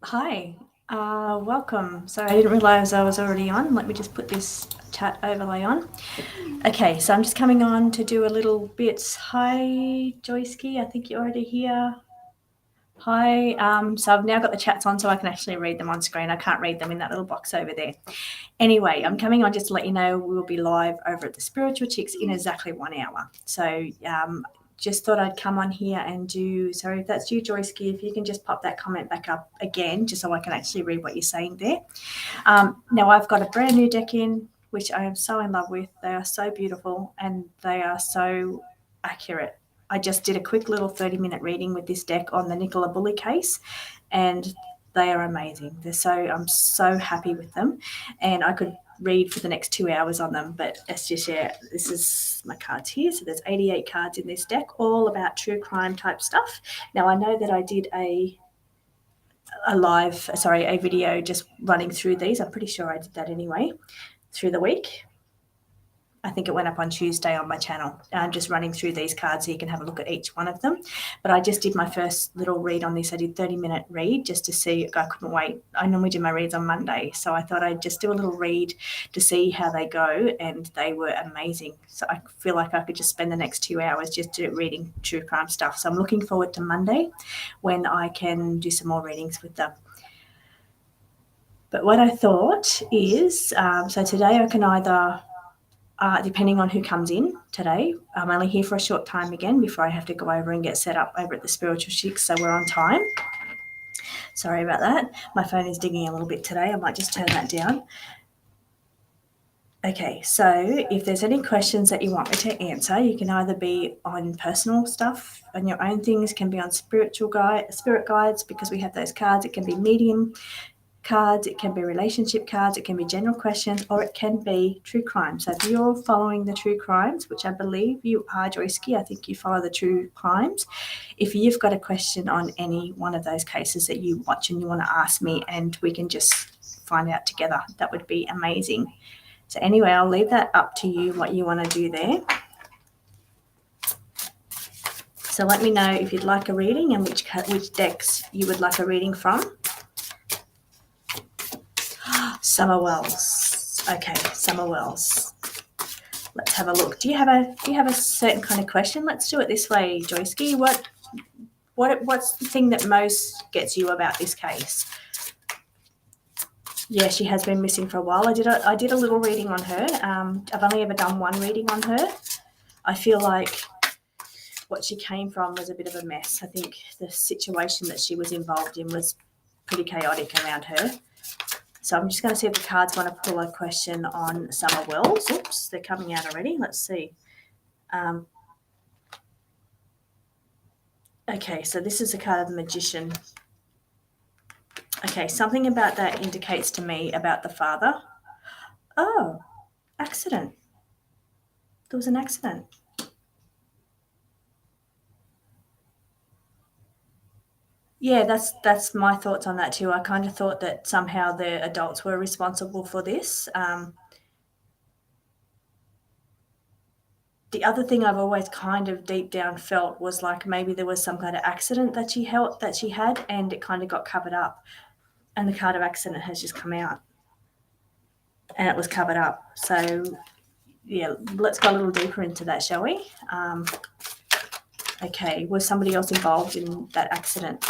Hi, welcome. Sorry, I didn't realize I was already on. Let me just put this chat overlay on. Okay, so I'm just coming on to do a little bit. Hi, Joyski, I think you're already here. Hi, so I've now got the chats on so I can actually read them on screen. I can't read them in that little box over there. Anyway, I'm coming on just to let you know we will be live over at the Spiritual Chicks in exactly 1 hour. So just thought I'd come on here and do, sorry if that's you, Joyski, if you can just pop that comment back up again, just so I can actually read what you're saying there. Now I've got a brand new deck in, which I am so in love with. They are so beautiful and they are so accurate. I just did a quick little 30-minute reading with this deck on the Nicola Bully case, and they are amazing. I'm so happy with them, and I could read for the next 2 hours on them. But let's just share. This is my cards here. So there's 88 cards in this deck, all about true crime type stuff. Now I know that I did a video just running through these. I'm pretty sure I did that anyway through the week. I think it went up on Tuesday on my channel. I'm just running through these cards so you can have a look at each one of them. But I just did my first little read on this. I did 30-minute read just to see. I couldn't wait. I normally do my reads on Monday, so I thought I'd just do a little read to see how they go, and they were amazing. So I feel like I could just spend the next 2 hours just reading true crime stuff. So I'm looking forward to Monday when I can do some more readings with them. But what I thought is, so today I can either depending on who comes in today. I'm only here for a short time again before I have to go over and get set up over at the Spiritual Chicks, so we're on time. Sorry about that. My phone is dinging a little bit today. I might just turn that down. Okay, so if there's any questions that you want me to answer, you can either be on personal stuff and your own things, can be on spirit guides, because we have those cards. It can be medium cards, it can be relationship cards, it can be general questions, or it can be true crime. So if you're following the true crimes, which I believe you are, Joyski, I think you follow the true crimes. If you've got a question on any one of those cases that you watch and you want to ask me, and we can just find out together, that would be amazing. So anyway, I'll leave that up to you what you want to do there. So let me know if you'd like a reading and which decks you would like a reading from. Summer Wells. Okay, Summer Wells. Let's have a look. Do you have a certain kind of question? Let's do it this way, Joyski. What's the thing that most gets you about this case? Yeah, she has been missing for a while. I did a little reading on her. I've only ever done one reading on her. I feel like what she came from was a bit of a mess. I think the situation that she was involved in was pretty chaotic around her. So I'm just going to see if the cards want to pull a question on Summer Wells. Oops, they're coming out already. Let's see. Okay, so this is a card of the Magician. Okay, something about that indicates to me about the father. Oh, accident. There was an accident. Yeah, that's my thoughts on that too. I kind of thought that somehow the adults were responsible for this. The other thing I've always kind of deep down felt was like maybe there was some kind of accident that she had, and it kind of got covered up. And the card of accident has just come out, and it was covered up. So yeah, let's go a little deeper into that, shall we? Okay, was somebody else involved in that accident?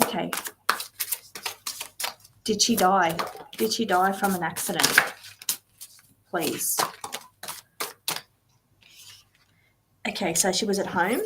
Okay. Did she die? Did she die from an accident? Please. Okay, so she was at home,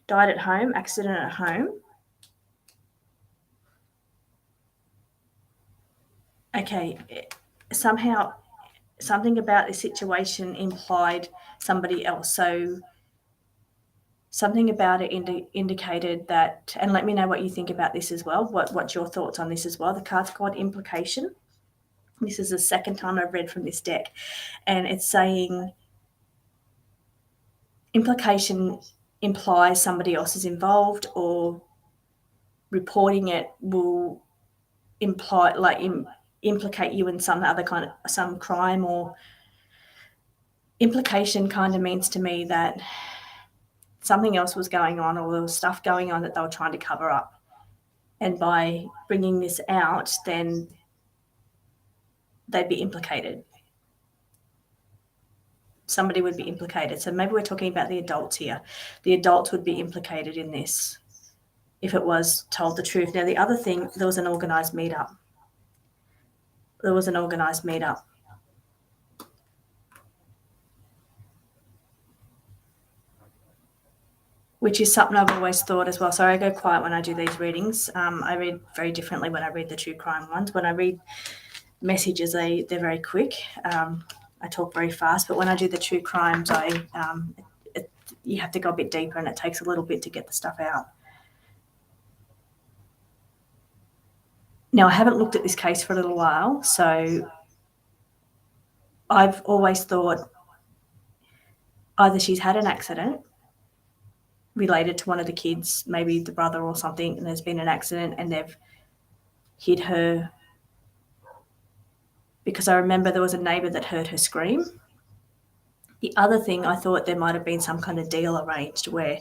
died at home, accident at home. Okay, somehow something about this situation implied somebody else. So something about it indicated that, and let me know what you think about this as well. What's your thoughts on this as well? The card's called Implication. This is the second time I've read from this deck, and it's saying implication implies somebody else is involved, or reporting it will imply implicate you in some other kind of some crime. Or implication kind of means to me that something else was going on, or there was stuff going on that they were trying to cover up. And by bringing this out, then they'd be implicated. Somebody would be implicated. So maybe we're talking about the adults here. The adults would be implicated in this if it was told the truth. Now, the other thing, there was an organised meetup. Which is something I've always thought as well. Sorry, I go quiet when I do these readings. I read very differently when I read the true crime ones. When I read messages, they're very quick. I talk very fast, but when I do the true crimes, you have to go a bit deeper, and it takes a little bit to get the stuff out. Now, I haven't looked at this case for a little while, so I've always thought either she's had an accident related to one of the kids, maybe the brother or something, and there's been an accident and they've hit her, because I remember there was a neighbour that heard her scream. The other thing, I thought there might have been some kind of deal arranged where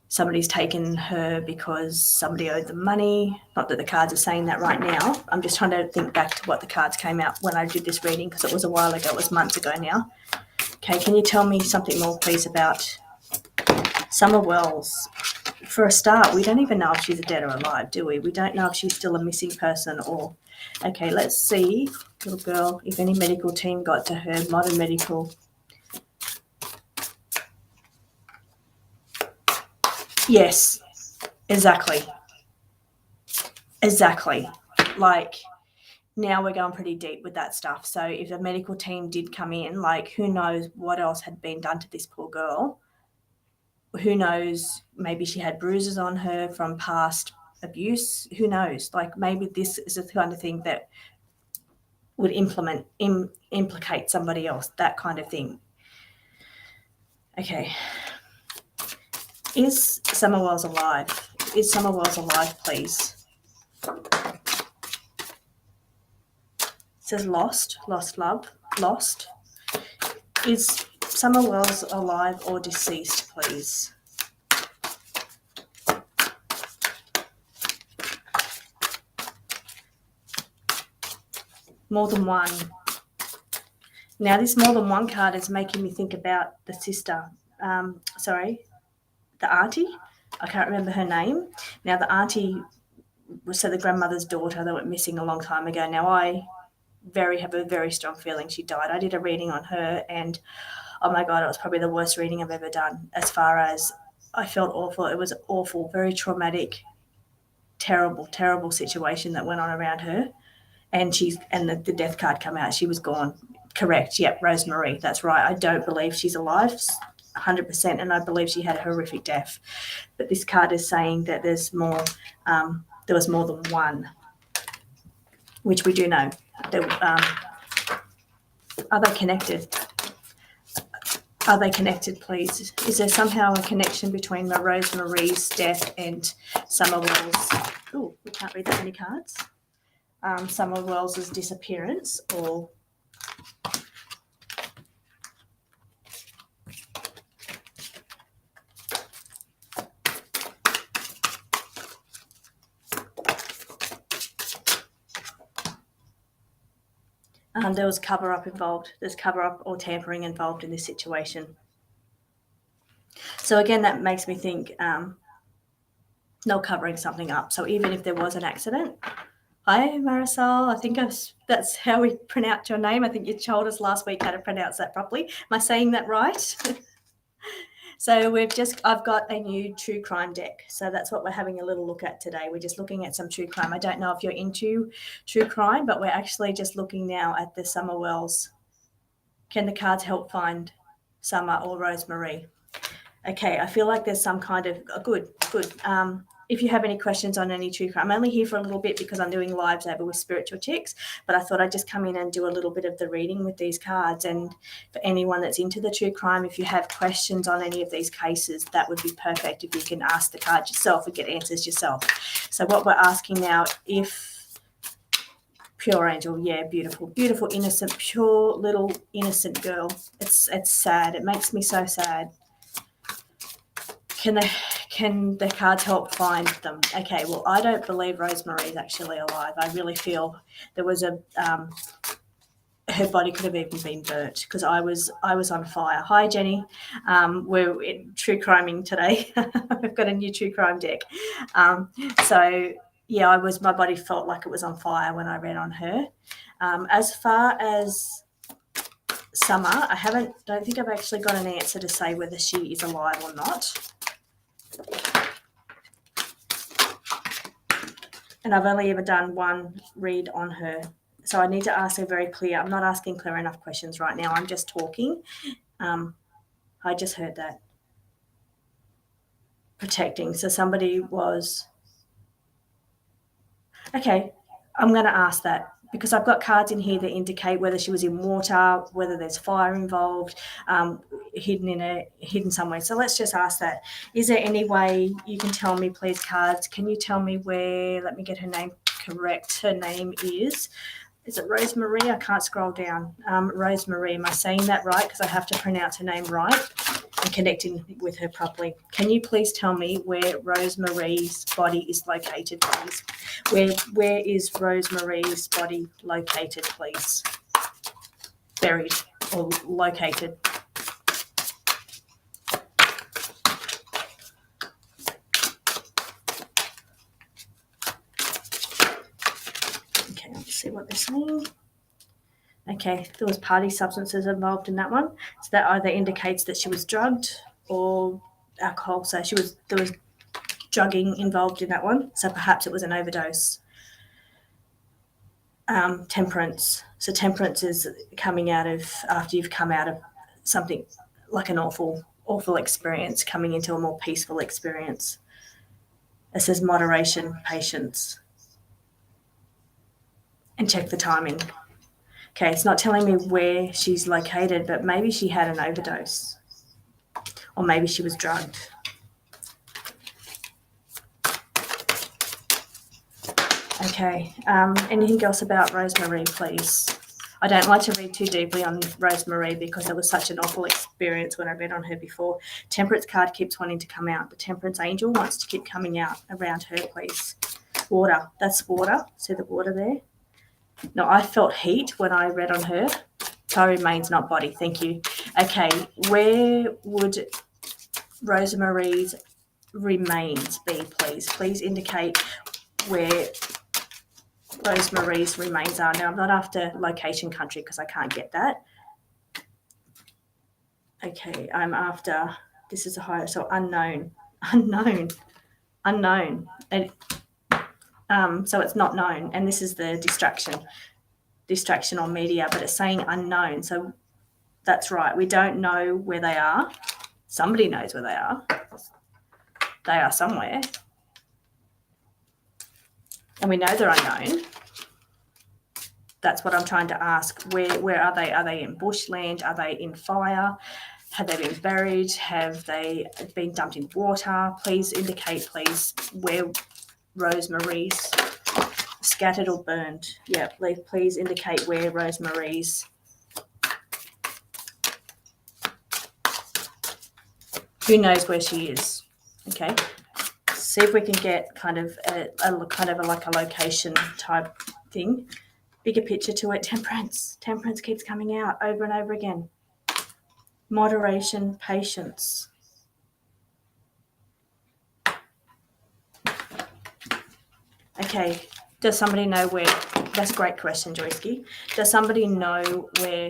somebody's taken her because somebody owed them money. Not that the cards are saying that right now. I'm just trying to think back to what the cards came out when I did this reading, because it was a while ago. It was months ago now. Okay, can you tell me something more, please, about Summer Wells? For a start, we don't even know if she's dead or alive, do we? We don't know if she's still a missing person or... Okay, let's see, little girl, if any medical team got to her. Modern medical. Yes, exactly. Like, now we're going pretty deep with that stuff. So if a medical team did come in, like, who knows what else had been done to this poor girl? Who knows, maybe she had bruises on her from past abuse. Who knows? Like, maybe this is the kind of thing that would implicate somebody else, that kind of thing. Okay. Is Summer Wells alive? Is Summer Wells alive, please? It says lost love, lost. Is Summer Wells alive or deceased, please? More than one. Now, this more than one card is making me think about the sister. The auntie. I can't remember her name. Now, the auntie was the grandmother's daughter that went missing a long time ago. Now, I have a very strong feeling she died. I did a reading on her, and oh my God, it was probably the worst reading I've ever done. As far as I felt awful. It was awful, very traumatic, terrible situation that went on around her. And the death card come out. She was gone. Correct. Yep, Rosemary. That's right. I don't believe she's alive, 100%, and I believe she had a horrific death. But this card is saying that there's more. There was more than one, which we do know. Are they connected? Are they connected, please? Is there somehow a connection between Rosemarie's death and Summer Wells? Oh, we can't read that many cards. Summer Wells' disappearance, or there was cover-up involved. There's cover-up or tampering involved in this situation. So again, that makes me think they're covering something up. So even if there was an accident... Hi, Marisol. I think that's how we pronounce your name. I think you told us last week how to pronounce that properly. Am I saying that right? So I've got a new true crime deck. So that's what we're having a little look at today. We're just looking at some true crime. I don't know if you're into true crime, but we're actually just looking now at the Summer Wells. Can the cards help find Summer or Rosemarie? Okay, I feel like there's some kind of good. If you have any questions on any true crime, I'm only here for a little bit because I'm doing lives over with Spiritual Chicks, but I thought I'd just come in and do a little bit of the reading with these cards. And for anyone that's into the true crime, if you have questions on any of these cases, that would be perfect if you can ask the cards yourself and get answers yourself. So what we're asking now, if pure angel, yeah, beautiful, innocent, pure little innocent girl. It's sad. It makes me so sad. can the cards help find them? Okay, well, I don't believe Rosemary is actually alive. I really feel there was a her body could have even been burnt because I was on fire. Hi, Jenny. We're in true criming today. We've got a new true crime deck. So yeah, my body felt like it was on fire when I read on her. As far as Summer, don't think I've actually got an answer to say whether she is alive or not. And I've only ever done one read on her. So I need to ask her very clear. I'm not asking clear enough questions right now. I'm just talking. I just heard that. Protecting. So somebody was... Okay, I'm going to ask that because I've got cards in here that indicate whether she was in water, whether there's fire involved, hidden somewhere. So let's just ask that. Is there any way you can tell me, please, cards? Can you tell me where? Let me get her name correct. Her name is it Rosemary? I can't scroll down. Rosemary. Am I saying that right? Because I have to pronounce her name right and connecting with her properly. Can you please tell me where Rosemary's body is located, please? Where is Rosemary's body located, please? Buried or located? Okay, let's see what they're saying. Okay, there was party substances involved in that one. So that either indicates that she was drugged or alcohol. So there was drugging involved in that one. So perhaps it was an overdose. Temperance. So temperance is coming out of after you've come out of something like an awful experience, coming into a more peaceful experience. It says moderation, patience. And check the timing. Okay, it's not telling me where she's located, but maybe she had an overdose or maybe she was drugged. Okay, anything else about Rosemary, please? I don't like to read too deeply on Rosemary because it was such an awful experience when I read on her before. Temperance card keeps wanting to come out. The Temperance Angel wants to keep coming out around her, please. Water, that's water. See the water there? No, I felt heat when I read on her. Fire remains, not body. Thank you. Okay, where would Rosemary's remains be, please? Please indicate where Rosemary's remains are. Now, I'm not after location country because I can't get that. Okay, I'm after, this is a higher, so unknown. And so it's not known, and this is the distraction on media, but it's saying unknown. So that's right. We don't know where they are. Somebody knows where they are. They are somewhere. And we know they're unknown. That's what I'm trying to ask. Where are they? Are they in bushland? Are they in fire? Have they been buried? Have they been dumped in water? Please indicate, please, where Rosemary's scattered or burned. Yeah, please indicate where Rosemary's. Who knows where she is? Okay. See if we can get kind of like a location type thing. Bigger picture to it. Temperance. Temperance keeps coming out over and over again. Moderation, patience. Okay, does somebody know where, that's a great question, Joyski. Does somebody know where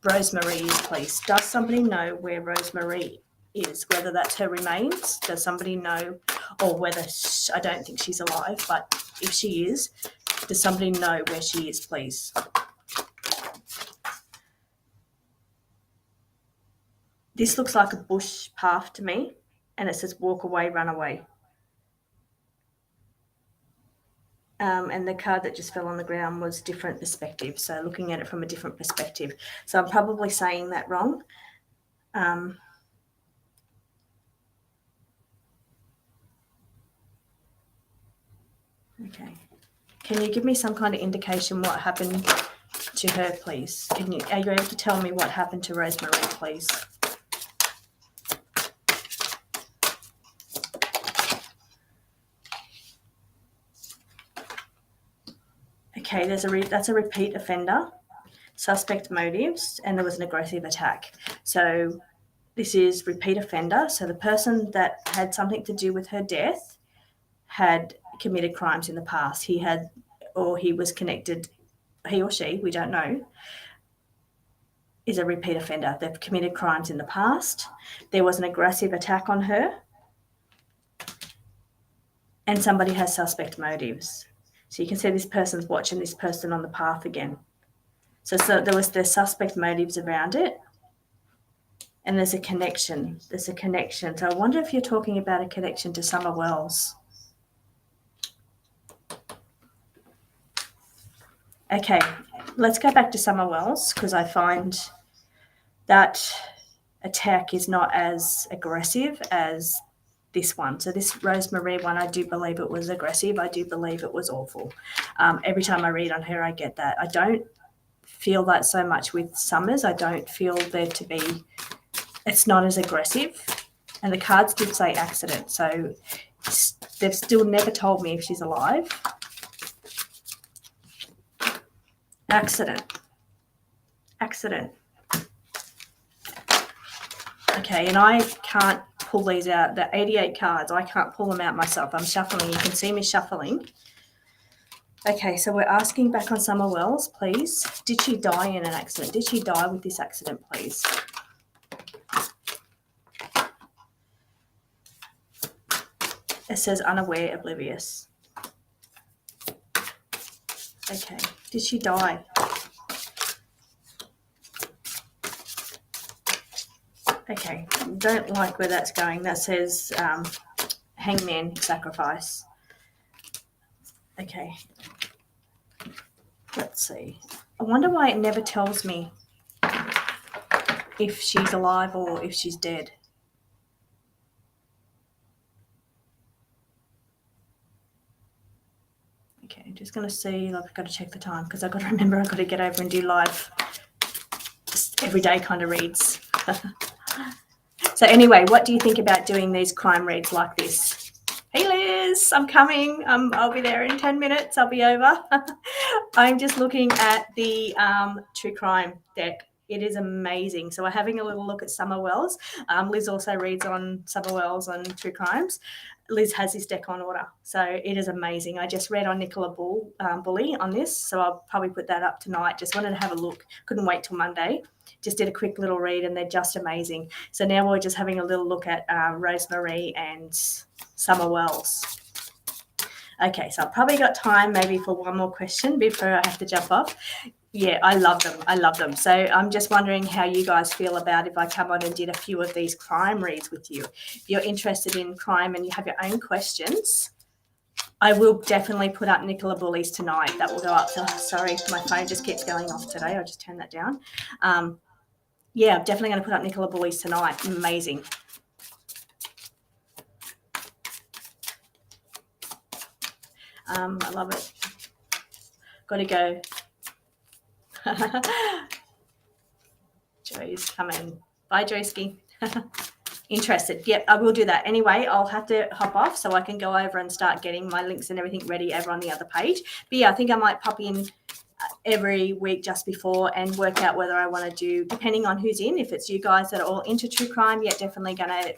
Rosemary is, please? Does somebody know where Rosemary is, whether that's her remains? Does somebody know, or whether, I don't think she's alive, but if she is, does somebody know where she is, please? This looks like a bush path to me, and it says walk away, run away. And the card that just fell on the ground was different perspective. So looking at it from a different perspective. So I'm probably saying that wrong. Okay. Can you give me some kind of indication what happened to her, please? Are you able to tell me what happened to Rosemary, please? Okay, that's a repeat offender, suspect motives, and there was an aggressive attack. So this is repeat offender. So the person that had something to do with her death had committed crimes in the past. He was connected, he or she, we don't know, is a repeat offender. They've committed crimes in the past. There was an aggressive attack on her, and somebody has suspect motives. So you can see this person's watching this person on the path again. So there was the suspect motives around it, and there's a connection. So I wonder if you're talking about a connection to Summer Wells. Okay, let's go back to Summer Wells, because I find that attack is not as aggressive as this one. So this Rosemary one, I do believe it was aggressive. I do believe it was awful. Every time I read on her, I get that. I don't feel that so much with Summers. I don't feel there to be, it's not as aggressive. And the cards did say accident. So they've still never told me if she's alive. Accident. Okay, and I can't pull these out. The 88 cards, I can't pull them out myself. I'm shuffling. You can see me shuffling. Okay, so we're asking back on Summer Wells, please. Did she die in an accident? Did she die with this accident, please? It says unaware, oblivious. Okay, did she die? Okay, don't like where that's going. That says hangman, sacrifice. Okay, let's see. I wonder why it never tells me if she's alive or if she's dead. Okay, I'm just going to see, I've got to check the time because I've got to remember I've got to get over and do live just everyday kind of reads. So anyway, what do you think about doing these crime reads like this? Hey Liz, I'm coming. I'll be there in 10 minutes. I'll be over. I'm just looking at the true crime deck. It is amazing. So we're having a little look at Summer Wells. Liz also reads on Summer Wells on true crimes. Liz has this deck on order. So it is amazing. I just read on Nicola Bulley on this. So I'll probably put that up tonight. Just wanted to have a look. Couldn't wait till Monday. Just did a quick little read and they're just amazing. So now we're just having a little look at Rosemary and Summer Wells. Okay, so I've probably got time maybe for one more question before I have to jump off. Yeah, I love them. So I'm just wondering how you guys feel about if I come on and did a few of these crime reads with you. If you're interested in crime and you have your own questions, I will definitely put up Nicola Bulley's tonight. That will go up. Sorry, my phone just keeps going off today. I'll just turn that down. Yeah, I'm definitely going to put up Nicola Bulley's tonight. Amazing. I love it. Got to go. Joy's coming. Bye, Joyski. Interested. Yep, I will do that. Anyway, I'll have to hop off so I can go over and start getting my links and everything ready over on the other page. But yeah, I think I might pop in every week just before and work out whether I want to do, depending on who's in. If it's you guys that are all into true crime, yeah, definitely going to,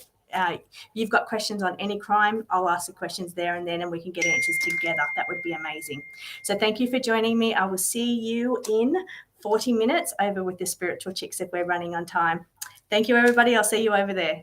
you've got questions on any crime, I'll ask the questions there and then, and we can get answers together. That would be amazing. So thank you for joining me. I will see you in 40 minutes over with the Spiritual Chicks if we're running on time. Thank you, everybody. I'll see you over there.